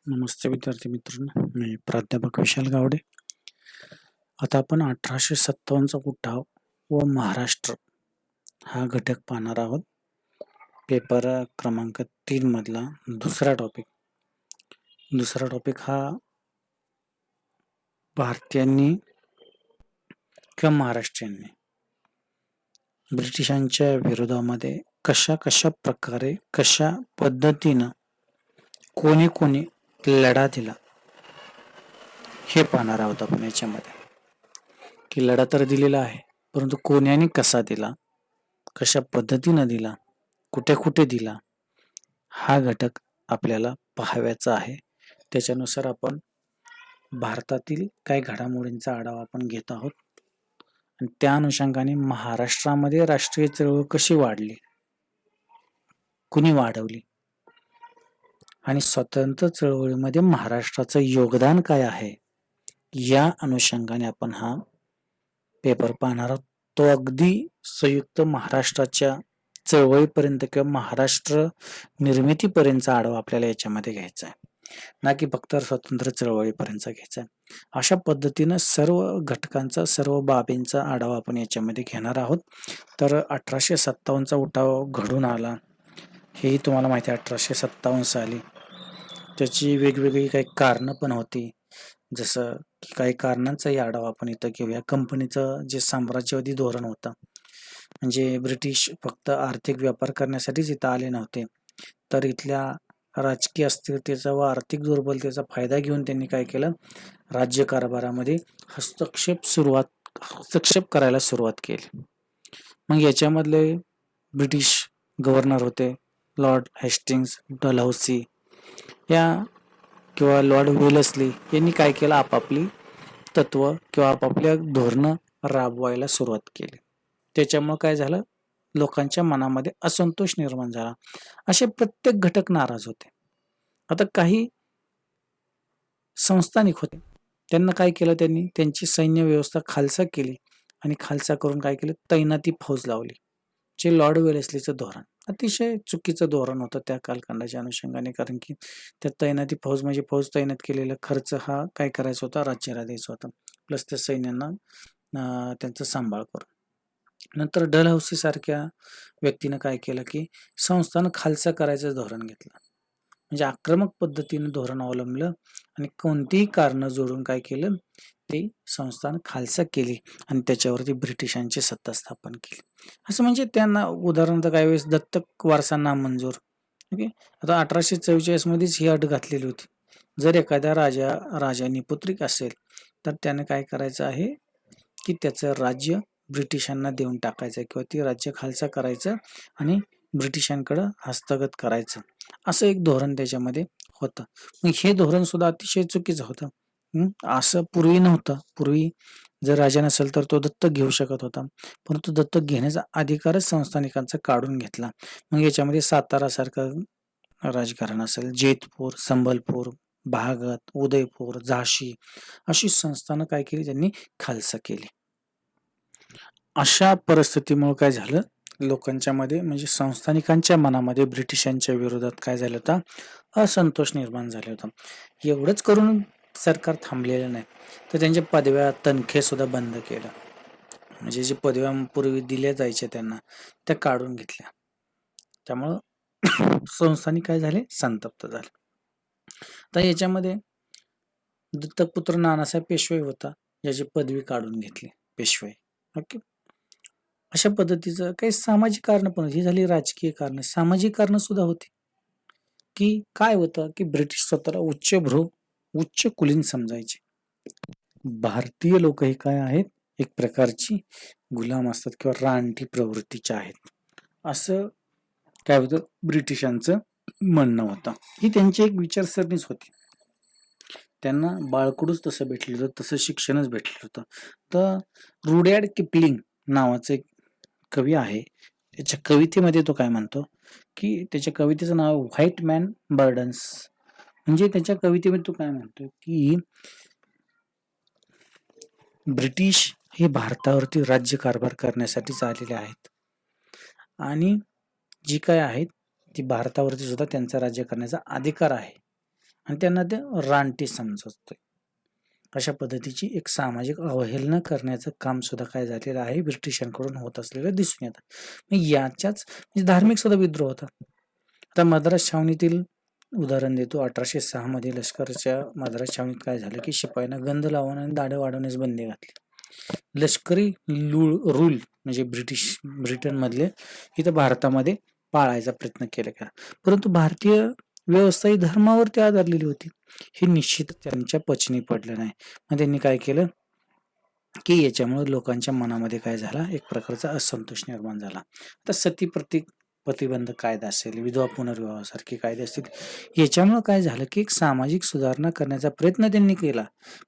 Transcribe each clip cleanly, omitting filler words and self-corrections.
नमस्ते विद्यार्थी मित्रांनो, मी प्राध्यापक विशाल गावडे. आता आपण 1857चा उठाव व महाराष्ट्र हा घटक पाहणार आहोत. पेपर क्रमांक 3 मधला दुसरा टॉपिक. दुसरा टॉपिक हा भारतीयांनी किंवा महाराष्ट्रीयांनी ब्रिटिशांच्या विरोधामध्ये कशा प्रकारे कशा पद्धतीनं कोणी लढा दिला हे पाहणार आहोत आपण याच्यामध्ये. की लढा तर दिलेला आहे, परंतु कोण्याने कसा दिला, कशा पद्धतीनं दिला, कुठे दिला, हा घटक आपल्याला पाहावयाचा आहे. त्याच्यानुसार आपण भारतातील काही घडामोडींचा आढावा आपण घेत आहोत आणि त्या अनुषंगाने महाराष्ट्रामध्ये राष्ट्रीय चळवळ कशी वाढली, कुणी वाढवली आणि स्वतंत्र चळवळीमध्ये महाराष्ट्राचं योगदान काय आहे, या अनुषंगाने आपण हा पेपर पाहणार आहोत. तो अगदी संयुक्त महाराष्ट्राच्या चळवळीपर्यंत किंवा महाराष्ट्र निर्मितीपर्यंतचा आढावा आपल्याला याच्यामध्ये घ्यायचा आहे, ना की फक्त स्वतंत्र चळवळीपर्यंत घ्यायचा आहे. अशा पद्धतीनं सर्व घटकांचा, सर्व बाबींचा आढावा आपण याच्यामध्ये घेणार आहोत. तर 1857चा उठाव घडून आला हेही तुम्हाला माहिती आहे. 1857 साली त्याची वेगवेगळी काही कारणं पण होती. जसं की काही कारणांचाही आढावा आपण इथं घेऊया. कंपनीचं जे साम्राज्यवादी धोरण होतं, म्हणजे ब्रिटिश फक्त आर्थिक व्यापार करण्यासाठीच इथं आले नव्हते, तर इथल्या राजकीय अस्थिरतेचा व आर्थिक दुर्बलतेचा फायदा घेऊन त्यांनी काय केलं, राज्यकारभारामध्ये हस्तक्षेप करायला सुरुवात केली. मग याच्यामधले ब्रिटिश गव्हर्नर होते लॉर्ड हेस्टिंग्स, डलहौसी या किंवा लॉर्ड वेलेस्ली यांनी काय केलं, आपापली तत्व किंवा आपापल्या धोरणं राबवायला सुरुवात केली. त्याच्यामुळे काय झालं, लोकांच्या मनामध्ये असंतोष निर्माण झाला. असे प्रत्येक घटक नाराज होते. आता काही संस्थानिक होते, त्यांना काय केलं, त्यांनी त्यांची सैन्य व्यवस्था खालसा केली आणि खालसा करून काय केलं, तैनाती फौज लावली. जे लॉर्ड वेलेस्लीचं धोरण अतिशय चुकीचं धोरण होतं त्या कालखंडाच्या अनुषंगाने, कारण की त्या तैनाती फौज म्हणजे फौज तैनात केलेला खर्च हा काय करायचा होता, राज्याला द्यायचा होता, प्लस त्या सैन्यांना त्यांचा सांभाळ करून. नंतर डलहौसी सारख्या व्यक्तीनं काय केलं, की संस्थानं खालसा करायचं धोरण घेतलं, म्हणजे आक्रमक पद्धतीनं धोरण अवलंबलं आणि कोणतीही कारणं जोडून काय केलं, ते संस्थान खालसा केली आणि त्याच्यावरती ब्रिटिशांची सत्ता स्थापन केली. असं म्हणजे त्यांना उदाहरणार्थ काही वेळेस दत्तक वारसा नामंजूर. ओके, आता 1844 मध्येच ही अट घातलेली होती, जर एखाद्या राजाने पुत्रिक असेल तर त्याने काय करायचं आहे, की त्याचं राज्य ब्रिटिशांना देऊन टाकायचं किंवा ती राज्य खालसा करायचं आणि ब्रिटिशांकडं हस्तगत करायचं, असं एक धोरण त्याच्यामध्ये होतं. मग हे धोरण सुद्धा अतिशय चुकीचं होतं. असं पूर्वी नव्हतं. पूर्वी जर राजा नसेल तर तो दत्तक घेऊ शकत होता, परंतु दत्तक घेण्याचा अधिकारच संस्थानिकांचा काढून घेतला. मग याच्यामध्ये सातारा सारखं राजकारण असेल, जेतपूर, संबलपूर, भागत, उदयपूर, झाशी अशी संस्थानं काय केली, त्यांनी खालसा केली. अशा परिस्थितीमुळे काय झालं, लोकांच्या मध्ये म्हणजे संस्थानिकांच्या मनामध्ये ब्रिटिशांच्या विरोधात काय झालं होतं, असंतोष निर्माण झाले होता. एवढंच करून सरकार थांबलेलं नाही, तर त्यांच्या पदव्या, तनखे सुद्धा बंद केलं. म्हणजे जे पदव्या पूर्वी दिल्या जायच्या त्यांना, त्या काढून घेतल्या. त्यामुळं संस्थानिक काय झाले, संतप्त झाले. तर याच्यामध्ये दत्तकपुत्र नानासाहेब पेशवे होता, ज्याची पदवी काढून घेतली पेशवे. ओके, अशा पद्धतीचं काही सामाजिक कारण पण होती. ही झाली राजकीय कारण. सामाजिक कारण सुद्धा होती, की काय होतं, की ब्रिटिश स्वतःला उच्च कुलीन समजायचे. भारतीय लोक हे काय आहेत, एक प्रकारची गुलाम असतात किंवा रानटी प्रवृत्तीचे आहेत, असं काय होतं, ब्रिटिशांचं म्हणणं होतं. ही त्यांची एक विचारसरणीच होती. त्यांना बाळकडूच तसं भेटलेलं होतं, तसं शिक्षणच भेटलेलं होतं. तर रुडयार्ड किपलिंग नावाचं एक कवी आहे, त्याच्या कवितेमध्ये तो काय म्हणतो, की त्याच्या कवितेचं नाव व्हाईट मॅन बर्डन्स. म्हणजे त्याच्या कवितेमध्ये तो काय म्हणतो, की ब्रिटिश हे भारतावरती राज्यकारभार करण्यासाठीच आलेले आहेत आणि जी काय आहेत ती भारतावरती सुद्धा त्यांचा राज्य करण्याचा अधिकार आहे, आणि त्यांना ते रानटी समजतोय. अशा पद्धतीची एक सामाजिक अवहेलना करण्याचं काम सुद्धा काय झालेलं आहे, ब्रिटिशांकडून होत असलेलं दिसून येतं. मग याच्याच म्हणजे धार्मिक सुद्धा विद्रोह होता. आता मद्रास छावणीतील उदाहरण देतो. 1806 मध्ये लष्कराच्या मद्रास छावणीत काय झालं, की शिपायांना गंध लावून आणि दाढी वाढवण्यास बंदी घातली. लष्करी रूल म्हणजे ब्रिटन मधले इथं भारतामध्ये पाळायचा प्रयत्न केला गेला. परंतु भारतीय व्यवस्था ही धर्मावरती आधारलेली होती. हे निश्चित त्यांच्या पचनी पडलं नाही. मग त्यांनी काय केलं, की याच्यामुळे लोकांच्या मनामध्ये काय झाला, एक प्रकारचा असंतोष निर्माण झाला. आता सती प्रतिबंध कायदा असेल, विधवा पुनर्विवाहासारखे कायदे असतील, याच्यामुळे काय झालं, की एक सामाजिक सुधारणा करण्याचा प्रयत्न त्यांनी केला.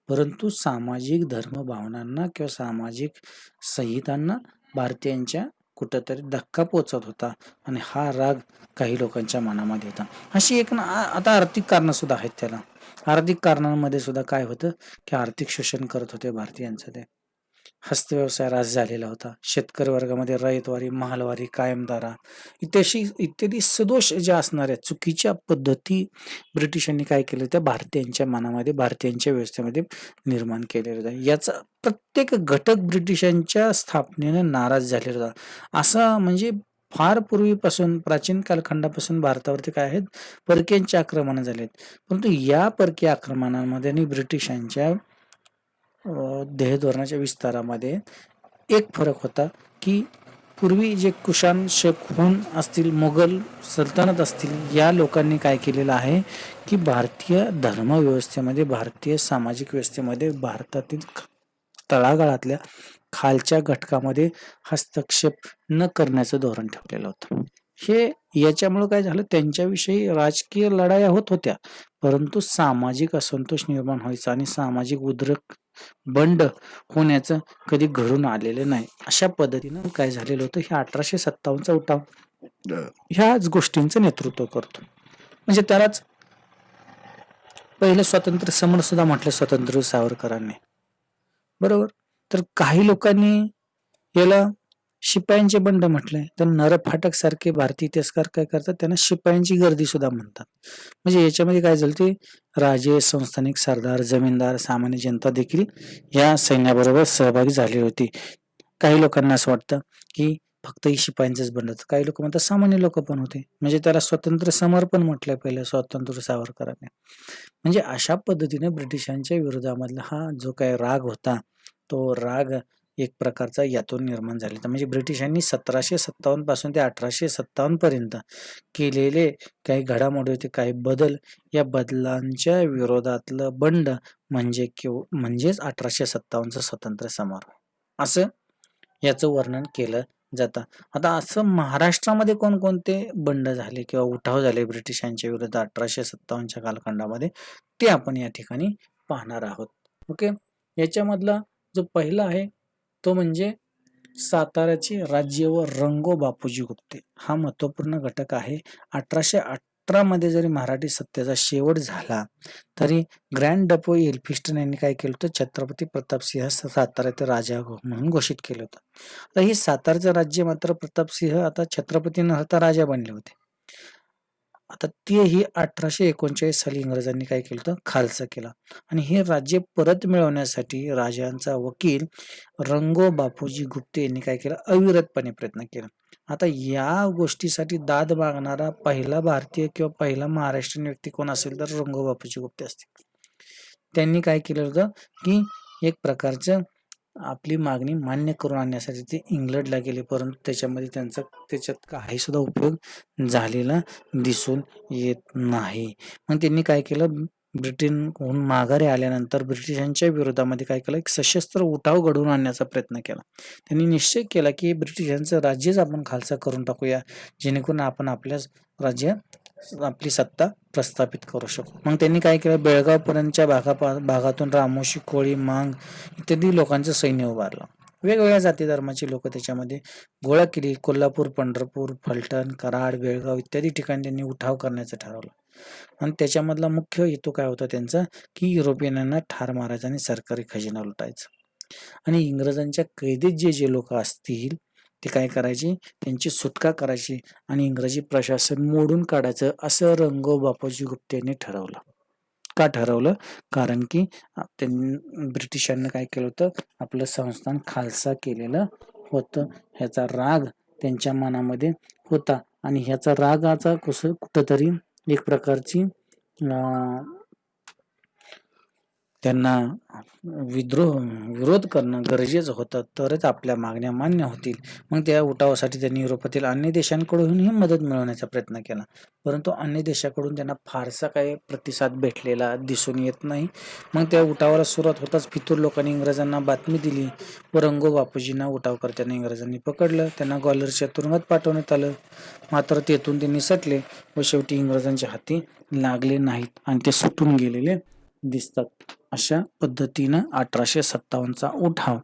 परंतु सामाजिक धर्मभावनांना किंवा सामाजिक संहितांना भारतीयांच्या कुठंतरी धक्का पोचत होता आणि हा राग काही लोकांच्या मनामध्ये होता. अशी एक आता आर्थिक कारणं सुद्धा आहेत त्याला. आर्थिक कारणांमध्ये सुद्धा काय होतं, की आर्थिक शोषण करत होते भारतीयांचं ते. हस्तव्यवसाय रास झालेला होता. शेतकरी वर्गामध्ये रयतवारी, महालवारी, कायमदारा इत्यादी सदोष ज्या असणाऱ्या चुकीच्या पद्धती ब्रिटिशांनी काय केलं, त्या भारतीयांच्या मनामध्ये, भारतीयांच्या व्यवस्थेमध्ये निर्माण केलेला होता. याचा प्रत्येक घटक ब्रिटिशांच्या स्थापनेने नाराज झालेला होता. असं म्हणजे फार पूर्वीपासून, प्राचीन कालखंडापासून भारतावरती काय आहेत, परकीयांची आक्रमणं झालेत. परंतु या परकीय आक्रमणांमध्ये आणि ब्रिटिशांच्या ध्येयधोरणाच्या विस्तारामध्ये एक फरक होता, की पूर्वी जे कुशाण, शेकहून असतील, मुघल सल्तनत असतील, या लोकांनी काय केलेलं आहे, की भारतीय धर्मव्यवस्थेमध्ये, भारतीय सामाजिक व्यवस्थेमध्ये भारतातील तळागाळातल्या खालच्या घटकामध्ये हस्तक्षेप न करण्याचं धोरण ठेवलेलं होतं. हे याच्यामुळे काय झालं, त्यांच्याविषयी राजकीय लढाया होत होत्या, परंतु सामाजिक असंतोष निर्माण व्हायचा आणि सामाजिक उद्रेक, बंड होण्याचं कधी घडून आलेलं नाही. अशा पद्धतीनं काय झालेलं होतं, हे 1857चा उठाव ह्याच गोष्टींचं नेतृत्व करतो. म्हणजे त्यालाच पहिलं स्वातंत्र्य समर सुद्धा म्हटलं स्वातंत्र्य सावरकरांनी, बरोबर. तर काही लोकांनी याला शिपायांचे बंड म्हटलंय. तर नरफाटक सारखे भारतीय इतिहासकार काय करतात, त्यांना शिपायांची गर्दी सुद्धा म्हणतात. म्हणजे याच्यामध्ये काय झालं, ते राजे, संस्थानिक सरदार, जमीनदार, सामान्य जनता देखील या सैन्याबरोबर सहभागी झाली होती. काही लोकांना असं वाटतं, की फक्त ही शिपायांचेच बंड होतं. काही लोक म्हणतात सामान्य लोक पण होते. म्हणजे त्याला स्वतंत्र समर पण म्हटलंय पहिलं स्वातंत्र्य सावरकरांनी. म्हणजे अशा पद्धतीने ब्रिटिशांच्या विरोधामधला हा जो काही राग होता, तो राग एक प्रकारचा यातून निर्माण झालेला. म्हणजे ब्रिटिशांनी 1757 पासून ते 1857 पर्यंत केलेले काही घडामोडी होते, काही बदल, या बदलांच्या विरोधातलं बंड म्हणजेच 1857चा स्वातंत्र्य समर, असं याचं वर्णन केलं जातं. आता असं महाराष्ट्रामध्ये कोणकोणते बंड झाले किंवा उठाव झाले ब्रिटिशांच्या विरुद्ध 1857च्या कालखंडामध्ये, ते आपण या ठिकाणी पाहणार आहोत. ओके. याच्यामधला जो पहिला आहे, तो म्हणजे साताऱ्याचे राज्य व रंगो बापूजी गुप्ते. हा महत्वपूर्ण घटक आहे. 1818 मध्ये जरी मराठी सत्तेचा शेवट झाला, तरी ग्रँड डपो एल्फिस्टन यांनी काय केलं होतं, छत्रपती प्रतापसिंह साताऱ्याचे राजा म्हणून घोषित केलं होतं. आता हे सातारचं राज्य मात्र प्रतापसिंह आता छत्रपती न होता राजा बनले होते. आता तेही 1839 साली इंग्रजांनी काय केलं होतं, खालसा केला आणि हे राज्य परत मिळवण्यासाठी राजांचा वकील रंगो बापूजी गुप्ते यांनी काय केलं, अविरतपणे प्रयत्न केला. आता या गोष्टीसाठी दाद मागणारा पहिला भारतीय किंवा पहिला महाराष्ट्रीयन व्यक्ती कोण असेल, तर रंगो बापूजी गुप्ते असतील. त्यांनी काय केलं होतं, की एक प्रकारचं आपली मागणी मान्य करून आणण्यासाठी ते इंग्लंडला गेले, परंतु त्याच्यात काही सुद्धा उपयोग झालेला दिसून येत नाही. मग त्यांनी काय केलं, ब्रिटनहून माघारी आल्यानंतर ब्रिटिशांच्या विरोधामध्ये काय केलं, एक सशस्त्र उठाव घडवून आणण्याचा प्रयत्न केला. त्यांनी निश्चय केला, की ब्रिटिशांचं राज्यच आपण खालसा करून टाकूया, जेणेकरून आपण आपली सत्ता प्रस्थापित करू शकू. मग त्यांनी काय केलं, बेळगाव पर्यंतच्या भागातून रामोशी, कोळी, मांग इत्यादी लोकांचं सैन्य उभारलं. वेगवेगळ्या जाती धर्माची लोक त्याच्यामध्ये गोळा केली. कोल्हापूर, पंढरपूर, फलटण, कराड, बेळगाव इत्यादी ठिकाणी त्यांनी उठाव करण्याचं ठरवलं. आणि त्याच्यामधला मुख्य हेतू काय होता त्यांचा, की युरोपियनांना ठार मारायचं आणि सरकारी खजिना लुटायचा. आणि इंग्रजांच्या कैदेत जे लोक असतील, ते काय करायचे, त्यांची सुटका करायची आणि इंग्रजी प्रशासन मोडून काढायचं, असं रंगो बापूजी गुप्ते यांनी ठरवलं. का ठरवलं? कारण की त्यांनी ब्रिटिशांनी काय केलं होतं, आपलं संस्थान खालसा केलेलं होतं. ह्याचा राग त्यांच्या मनामध्ये होता आणि ह्याचा रागाचा कुठंतरी एक प्रकारची त्यांना विरोध करणं गरजेचं होतं, तरच आपल्या मागण्या मान्य होतील. मग त्या उठावासाठी त्यांनी युरोपातील अन्य देशांकडूनही मदत मिळवण्याचा प्रयत्न केला, परंतु अन्य देशाकडून त्यांना फारसा काही प्रतिसाद भेटलेला दिसून येत नाही. मग त्या उठावाला सुरुवात होताच फितूर लोकांनी इंग्रजांना बातमी दिली व रंगो बापूजींना उठावकर्त्यांना इंग्रजांनी पकडलं. त्यांना ग्वाल्हेरच्या तुरुंगात पाठवण्यात आलं. मात्र तेथून ते निसटले व शेवटी इंग्रजांच्या हाती लागले नाहीत आणि ते सुटून गेलेले दिसतात. अशा पद्धतीनं 1857चा उठाव,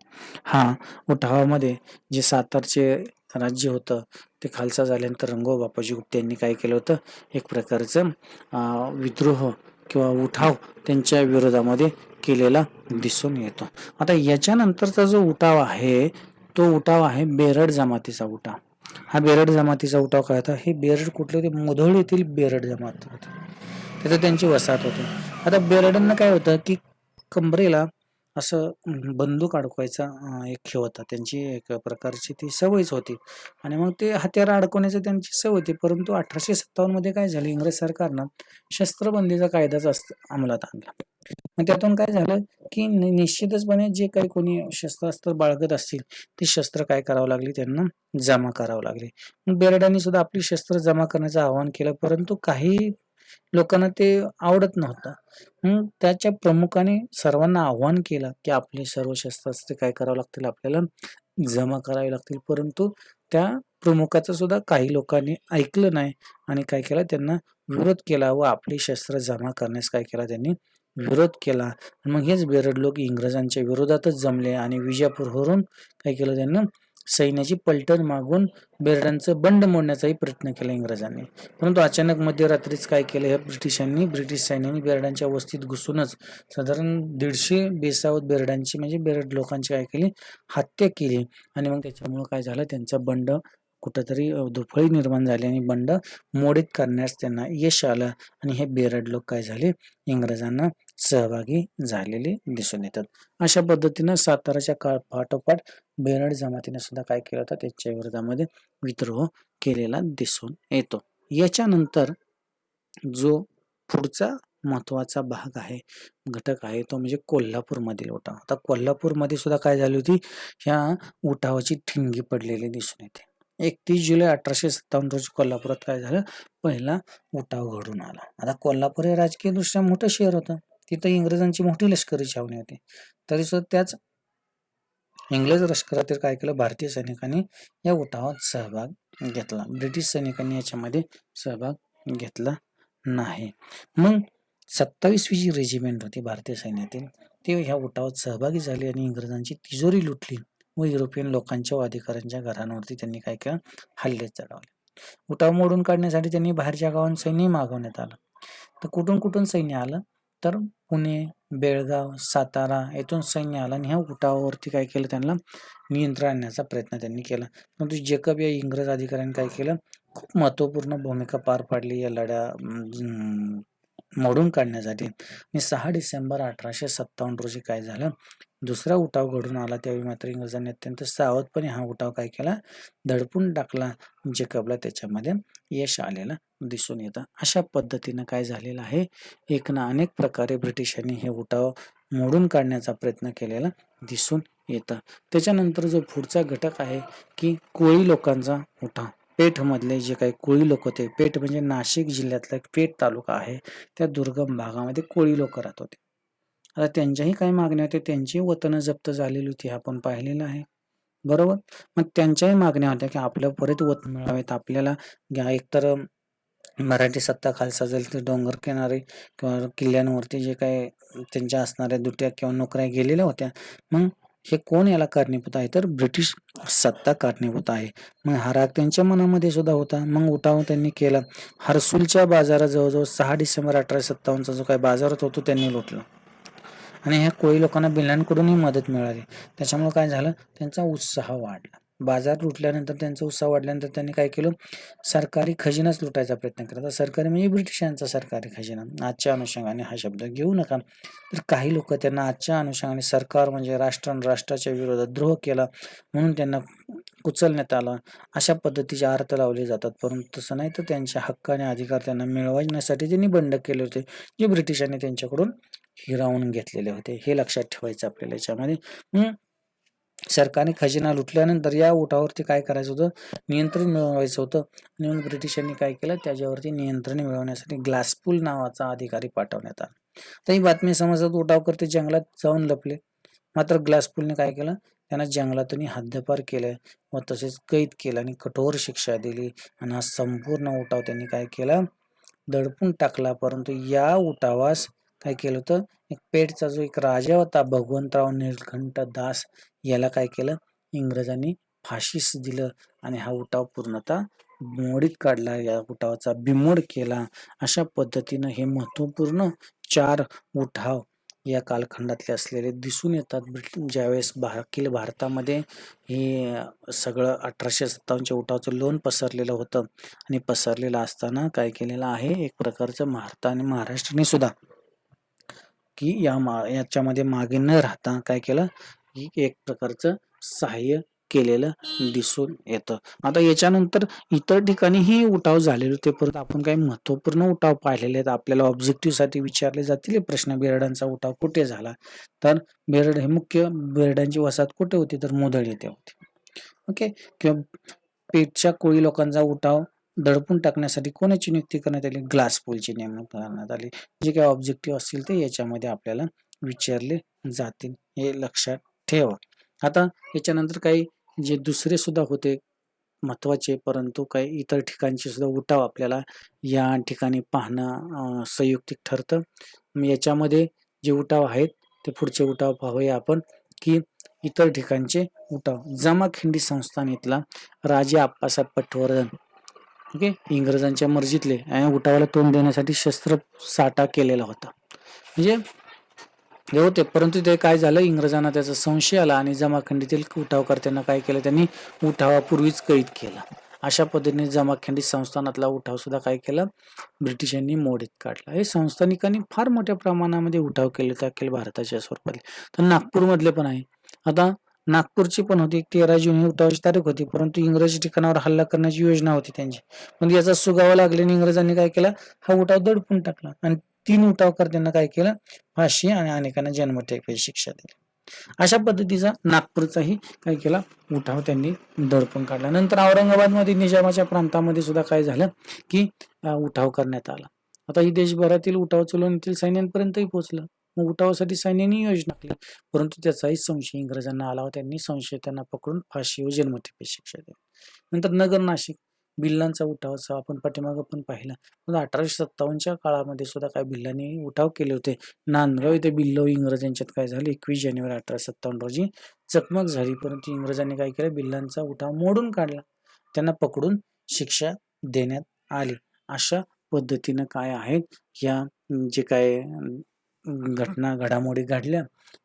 हा उठावामध्ये जे सातारचे राज्य होतं ते खालसा झाल्यानंतर रंगो बापूजी गुप्ते यांनी काय केलं होतं, एक प्रकारचं विद्रोह किंवा उठाव त्यांच्या विरोधामध्ये केलेला दिसून येतो. आता याच्यानंतरचा जो उठाव आहे तो उठाव आहे बेरड जमातीचा उठाव. हा बेरड जमातीचा उठाव काय होता, हे बेरड कुठले होते, मुधोळ येथील बेरड जमात होते, तिथं त्यांची वसाहत होती. आता बेरडांना काय होतं की कमरेला असं बंदूक अडकवायचा एक हे होता, त्यांची एक प्रकारची ती सवयच होती आणि मग ते हत्यार अडकवण्याची त्यांची सवय होती. परंतु 1857 मध्ये काय झालं, इंग्रज सरकारनं शस्त्रबंदीचा कायदाच अंमलात आणला. मग त्यातून काय झालं की निश्चितचपणे जे काही कोणी शस्त्रास्त्र बाळगत असतील ती शस्त्र काय करावं लागली, त्यांना जमा करावं लागली. मग बेरडांनी सुद्धा आपली शस्त्र जमा करण्याचं आवाहन केलं, परंतु काही लोकांना ते आवडत नव्हतं. मग त्याच्या प्रमुखाने सर्वांना आव्हान केलं की आपली सर्व शस्त्रास्त्रे काय करावं लागतील, आपल्याला जमा करावी लागतील. परंतु त्या प्रमुखाचं सुद्धा काही लोकांनी ऐकलं नाही आणि काय केलं, त्यांना विरोध केला व आपली शस्त्र जमा करण्यास काय केला, त्यांनी विरोध केला. मग हेच बेरड लोक इंग्रजांच्या विरोधातच जमले आणि विजापूरवरून काय केलं, त्यांना सैन्याची पलटण मागून बेरडांचं बंड मोडण्याचाही प्रयत्न केला इंग्रजांनी. परंतु अचानक मध्यरात्रीच काय केलं, या ब्रिटिश सैन्याने बेरडांच्या वस्तीत घुसूनच साधारण 150 बेसावत बेरडांची म्हणजे बेरड लोकांची काय केली, हत्या केली आणि मग त्याच्यामुळे काय झालं, त्यांचा बंड कुठंतरी धुफळी निर्माण झाली आणि बंड मोडीत करण्यास त्यांना यश आलं आणि हे बेरड लोक काय झाले, इंग्रजांना सहभागी झालेले दिसून येतात. अशा पद्धतीनं साताराच्या पाठोपाठ बेरड जमातीने सुद्धा काय केलं होतं, त्यांच्या विरोधामध्ये विद्रोह केलेला दिसून येतो. याच्यानंतर जो पुढचा महत्वाचा भाग आहे, घटक आहे, तो म्हणजे कोल्हापूरमधील उठाव. आता कोल्हापूरमध्ये सुद्धा काय झाली होती, ह्या उठावाची ठिणगी पडलेली दिसून येते. 31 जुलै 1857 रोजी कोल्हापुरात काय झालं, पहिला उठाव घडून आला. आता कोल्हापूर हे राजकीय दृष्ट्या मोठं शहर होतं, तिथं इंग्रजांची मोठी लष्करी छावणी होती. तरी सुद्धा त्याच इंग्रज लष्करातील काय केलं, भारतीय सैनिकांनी या उठावात सहभाग घेतला. ब्रिटिश सैनिकांनी याच्यामध्ये सहभाग घेतला नाही. मग 27वी जी रेजिमेंट होती भारतीय सैन्यातील, ते ह्या उठावात सहभागी झाले आणि इंग्रजांची तिजोरी लुटली व युरोपियन लोकांच्या व अधिकाऱ्यांच्या घरांवरती त्यांनी काय केलं, हल्ले चढवले. उठाव मोडून काढण्यासाठी त्यांनी बाहेरच्या गावांत सैन्य मागवण्यात आलं. तर कुठून कुठून सैन्य आलं, तर पुणे, बेळगाव, सातारा येथून सैन्य आलं आणि ह्या उठावावरती काय केलं, त्यांना नियंत्रण आणण्याचा प्रयत्न त्यांनी केला. परंतु जेकब या इंग्रज अधिकाऱ्यांनी काय केलं, खूप महत्त्वपूर्ण भूमिका पार पाडली या लढ्या मोडून काढण्यासाठी. आणि 6 डिसेंबर 1857 रोजी काय झालं, दुसरा उठाव घडून आला. त्यावेळी मात्र इंग्रजांनी अत्यंत सावधपणे हा उठाव काय केला, दडपून टाकला. जेकबला त्याच्यामध्ये यश आलेलं दिसून येतं. अशा पद्धतीनं काय झालेलं आहे, एक ना अनेक प्रकारे ब्रिटिशांनी हे उठाव मोडून काढण्याचा प्रयत्न केलेला दिसून येतं. त्याच्यानंतर जो पुढचा घटक आहे की कोळी लोकांचा उठाव. पेठमधले जे काही कोळी लोक होते, पेठ म्हणजे नाशिक जिल्ह्यातला एक पेठ तालुका आहे, त्या दुर्गम भागामध्ये कोळी लोक राहत होते. आता त्यांच्याही काही मागण्या होत्या, त्यांची वतनं जप्त झालेली होती, आपण पाहिलेलं आहे, बरोबर. मग त्यांच्याही मागण्या होत्या की आपल्या परत वतन मिळावेत, आपल्याला एकतर मराठी सत्ता खालसा जाईल, तर डोंगर किनारे किंवा किल्ल्यांवरती जे काही त्यांच्या असणाऱ्या दुट्या किंवा नोकऱ्या गेलेल्या होत्या, मग हे कोण याला कारणीभूत आहे, तर ब्रिटिश सत्ता कारणीभूत आहे. मग हा राग त्यांच्या मनामध्ये सुद्धा होता. मग उठाव त्यांनी केला. हर्सुलच्या बाजारात जवळजवळ 6 डिसेंबर 1857चा जो काही बाजार होता तो त्यांनी लुटला आणि ह्या कोळी लोकांना बिलांकडूनही मदत मिळाली. त्याच्यामुळे काय झालं, त्यांचा उत्साह वाढला. बाजार लुटल्यानंतर त्यांचा उत्साह वाढल्यानंतर त्यांनी काय केलं, सरकारी खजिनाच लुटायचा प्रयत्न केला. तर सरकारी म्हणजे ब्रिटिशांचा सरकारी खजिना. आजच्या अनुषंगाने हा शब्द घेऊ नका. तर काही लोक त्यांना आजच्या अनुषंगाने सरकार म्हणजे राष्ट्र आणि राष्ट्राच्या विरोधात द्रोह केला म्हणून त्यांना कुचलण्यात आलं, अशा पद्धतीचे अर्थ लावले जातात. परंतु तसं नाही, तर त्यांचे हक्क आणि अधिकार त्यांना मिळवण्यासाठी त्यांनी बंड केले होते, जे ब्रिटिशांनी त्यांच्याकडून हिरावून घेतलेले होते. हे लक्षात ठेवायचं आपल्याला याच्यामध्ये. सरकारी खजिना लुटल्यानंतर या उठावावरती काय करायचं होतं, नियंत्रण मिळवायचं होतं. आणि मग ब्रिटिशांनी काय केलं, त्याच्यावरती नियंत्रण मिळवण्यासाठी ग्लासपूल नावाचा अधिकारी पाठवण्यात आला. तर ही बातमी समजत उठावकर्ते जंगलात जाऊन लपले. मात्र ग्लासपूलने काय केलं, त्यांना जंगलातून हद्दपार केलं व तसेच कैद केलं आणि कठोर शिक्षा दिली. आणि हा संपूर्ण उठाव त्यांनी काय केला, दडपून टाकला. परंतु या उठावास काय केलं होतं, एक पेठचा जो एक राजा होता भगवंतराव निळकंठ दास, याला काय केलं, इंग्रजांनी फाशीस दिलं आणि हा उठाव पूर्णतः मोडीत काढला, या उठावाचा बिमोड केला. अशा पद्धतीनं हे महत्वपूर्ण 4 उठाव या कालखंडातले असलेले दिसून येतात. ज्यावेळेस अखिल भारतामध्ये हे सगळं 1857च्या उठावाचं लोण पसरलेलं होतं आणि पसरलेलं असताना काय केलेलं आहे, एक प्रकारचं भारत आणि महाराष्ट्राने सुद्धा की याच्यामध्ये मागे न राहता काय केलं, की एक प्रकारचं सहाय्य केलेलं दिसून येतं. आता याच्यानंतर इतर ठिकाणीही उठाव झालेले होते, परंतु आपण काही महत्वपूर्ण उठाव पाहिलेले आहेत. आपल्याला ऑब्जेक्टिव्ह साठी विचारले जातील हे प्रश्न. बेरडांचा उठाव कुठे झाला, तर बेरड हे मुख्य बेरडांची वसाहत कुठे होती, तर मुधोळ येथे होती. ओके. किंवा पेठच्या कोळी लोकांचा उठाव दडपून टाकण्यासाठी कोणाची नियुक्ती करण्यात आली, ग्लासपूलची नेमणूक करण्यात आली. जे काही ऑब्जेक्टिव्ह असतील ते याच्यामध्ये आपल्याला विचारले जातील, हे लक्षात ठेवा. आता याच्यानंतर काही जे दुसरे सुद्धा होते महत्वाचे, परंतु काही इतर ठिकाणचे सुद्धा उठाव आपल्याला या ठिकाणी पाहणं संयुक्तिक ठरतं. याच्यामध्ये जे उठाव आहेत ते पुढचे उठाव पाहूया आपण, की इतर ठिकाणचे उठाव. जमाखिंडी संस्थानातला राजे आप्पासाहेब पटवर्धन, ओके, इंग्रजांच्या मर्जीतले आणि उठावाला तोंड देण्यासाठी शस्त्र साठा केलेला होता. म्हणजे हे होते, परंतु ते काय झालं, इंग्रजांना त्याचा संशय आला आणि जमाखंडीतील उठावकर्त्यांना काय केलं, त्यांनी उठावापूर्वीच कैद केला. अशा पद्धतीने जमाखंडी संस्थानातला उठाव सुद्धा काय केला, ब्रिटिशांनी मोडीत काढला. हे संस्थानिकांनी फार मोठ्या प्रमाणामध्ये उठाव केले होते अखिल भारताच्या स्वरूपातले. तर नागपूरमधले पण आहे. आता नागपूरची पण होती, 13 जून ही उठावाची तारीख होती, परंतु इंग्रजी ठिकाणावर हल्ला करण्याची योजना होती त्यांची. पण याचा सुगावा लागल्याने इंग्रजांनी काय केला, हा उठाव दडपून टाकला आणि 3 उठावकर्त्यांना काय केलं, फाशी आणि अनेकांना जन्मठेपेची शिक्षा दिली. अशा पद्धतीचा नागपूरचाही काय केला, उठाव त्यांनी दडपून काढला. नंतर औरंगाबादमध्ये निजामाच्या प्रांतामध्ये सुद्धा काय झालं, की उठाव करण्यात आला. आता ही देशभरातील उठाव चळवळीतील सैन्यांपर्यंतही पोहोचलं. मग उठावासाठी सैन्याने योजना आखली, परंतु त्याचाही संशय इंग्रजांना आला व त्यांनी संशयितांना पकडून फाशी व जन्मठेपेची शिक्षा दिली. नंतर नगर नाशिक भिल्लांचा उठावाचा आपण पाठीमागं पण पाहिला. 1857च्या काळामध्ये सुद्धा काय भिल्लांनी उठाव केले होते. नांदगाव येथे भिल्ल व इंग्रज यांच्यात काय झालं, 21 जानेवारी 1857 रोजी चकमक झाली, परंतु इंग्रजांनी काय केलं, भिल्लांचा उठाव मोडून काढला. त्यांना पकडून शिक्षा देण्यात आली. अशा पद्धतीनं काय आहेत या जे काय घडामोडी घडल्या,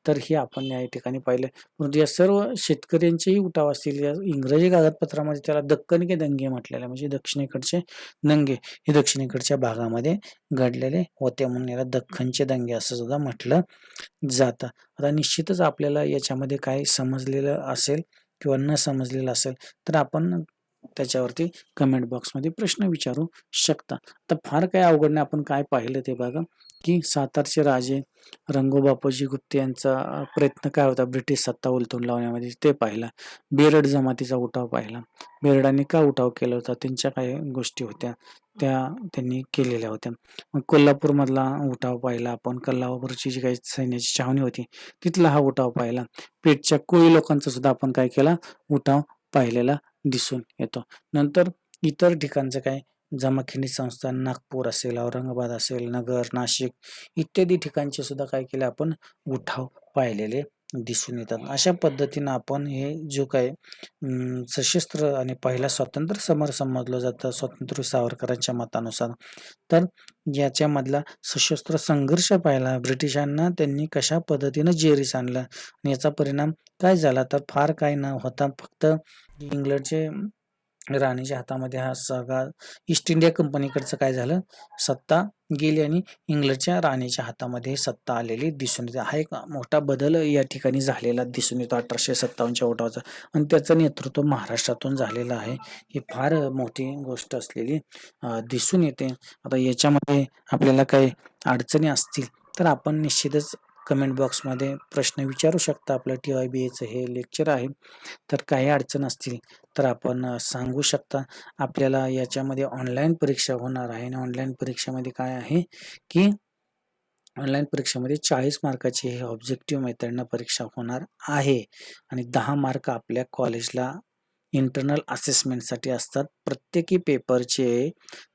तर हे आपण या ठिकाणी पाहिलं. परंतु या सर्व शेतकऱ्यांचेही उठाव असतील. या इंग्रजी कागदपत्रामध्ये त्याला दक्कन के दंगे म्हटलेले, म्हणजे दक्षिणेकडचे दंगे हे दक्षिणेकडच्या भागामध्ये घडलेले होते, म्हणून याला दख्खनचे दंगे असं सुद्धा म्हटलं जातं. आता निश्चितच आपल्याला याच्यामध्ये काय समजलेलं असेल किंवा न समजलेलं असेल तर आपण त्याच्यावरती कमेंट बॉक्समध्ये प्रश्न विचारू शकता. तर फार काय अवघड नाही, आपण काय पाहिलं ते बघा, की सातारचे राजे रंगोबापूजी गुप्ते यांचा प्रयत्न काय होता ब्रिटिश सत्ता उलथून लावण्यामध्ये ते पाहिला. बेरड जमातीचा उठाव पाहिला. बेरडांनी का उठाव केला होता, त्यांच्या काय गोष्टी होत्या त्या त्यांनी केलेल्या होत्या. मग कोल्हापूरमधला उठाव पाहिला आपण. कोल्हापूरची जी काही सैन्याची छावणी होती तिथला हा उठाव पाहिला. पेठच्या कोळी लोकांचा सुद्धा आपण काय केला, उठाव पाहिलेला दिसून येतो. नंतर इतर ठिकाणचं काय, जमाखिंडी संस्थान नागपूर असेल, औरंगाबाद असेल, नगर, नाशिक इत्यादी ठिकाणचे सुद्धा काय केले आपण उठाव पाहिलेले दिसून येतात. अशा पद्धतीनं आपण हे जो काही सशस्त्र आणि पहिला स्वातंत्र्य समर समजलं जातं स्वातंत्र्य सावरकरांच्या मतानुसार. तर याच्यामधला सशस्त्र संघर्ष पाहिला. ब्रिटिशांना त्यांनी कशा पद्धतीनं जेरीस आणलं आणि याचा परिणाम काय झाला, तर फार काही न होता फक्त इंग्लंडचे राणीच्या हातामध्ये हा सगळा ईस्ट इंडिया कंपनीकडचं काय झालं, सत्ता गेली आणि इंग्लंडच्या राणीच्या हातामध्ये सत्ता आलेली दिसून येते. हा एक मोठा बदल या ठिकाणी झालेला दिसून येतो 1857च्या उठावाचा आणि त्याचं नेतृत्व महाराष्ट्रातून झालेलं आहे. ही फार मोठी गोष्ट असलेली दिसून येते. आता याच्यामध्ये आपल्याला काही अडचणी असतील तर आपण निश्चितच कमेंट बॉक्समध्ये प्रश्न विचारू शकता. आपलं TYBAचं हे लेक्चर आहे. तर काही अडचण असतील तर आपण सांगू शकता. आपल्याला याच्यामध्ये ऑनलाईन परीक्षा होणार आहे आणि ऑनलाईन परीक्षेमध्ये काय आहे, की ऑनलाईन परीक्षेमध्ये 40 मार्काची ही ऑब्जेक्टिव्ह मेथडनं परीक्षा होणार आहे आणि 10 मार्क आपल्या कॉलेजला इंटरनल असेसमेंटसाठी असतात. प्रत्येकी पेपरचे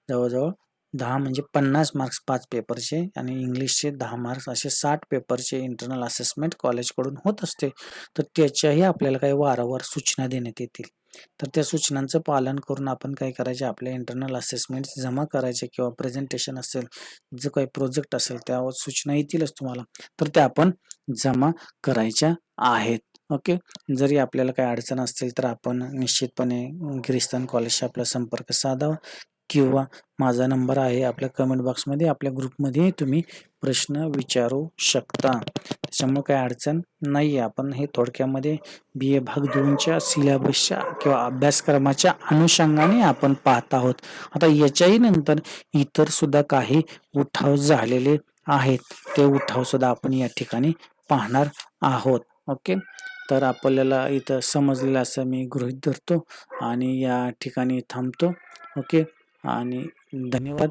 जवळ-जवळ 10 म्हणजे 50 मार्क्स 5 पेपरचे आणि इंग्लिशचे 10 मार्क्स असे 60 पेपरचे इंटरनल असेसमेंट कॉलेजकडून होत असते. तर त्याच्याही आपल्याला काही वारंवार सूचना देण्यात येतील. तर त्या सूचनांचं पालन करून आपण काय करायचे, आपल्या इंटरनल असेसमेंट्स जमा करायचे किंवा प्रेझेंटेशन असेल, जो काही प्रोजेक्ट असेल त्यावर सूचना येतीलच तुम्हाला. तर त्या आपण जमा करायच्या आहेत. ओके. जरी आपल्याला काही अडचण असतील तर आपण निश्चितपणे गिरीस्थान कॉलेजशी आपला संपर्क साधावा किंवा माझा नंबर आहे आपल्या कमेंट बॉक्समध्ये, आपल्या ग्रुपमध्ये तुम्ही प्रश्न विचारू शकता. त्याच्यामुळे काही अडचण नाहीये. आपण हे थोडक्यामध्ये BA भाग 2च्या सिलेबसच्या किंवा अभ्यासक्रमाच्या अनुषंगाने आपण पाहत आहोत. आता याच्याही नंतर इतर सुद्धा काही उठाव झालेले आहेत. ते उठाव सुद्धा आपण या ठिकाणी पाहणार आहोत. ओके. तर आपल्याला इथं समजलेलं असं मी गृहीत धरतो आणि या ठिकाणी थांबतो. ओके आणि धन्यवाद.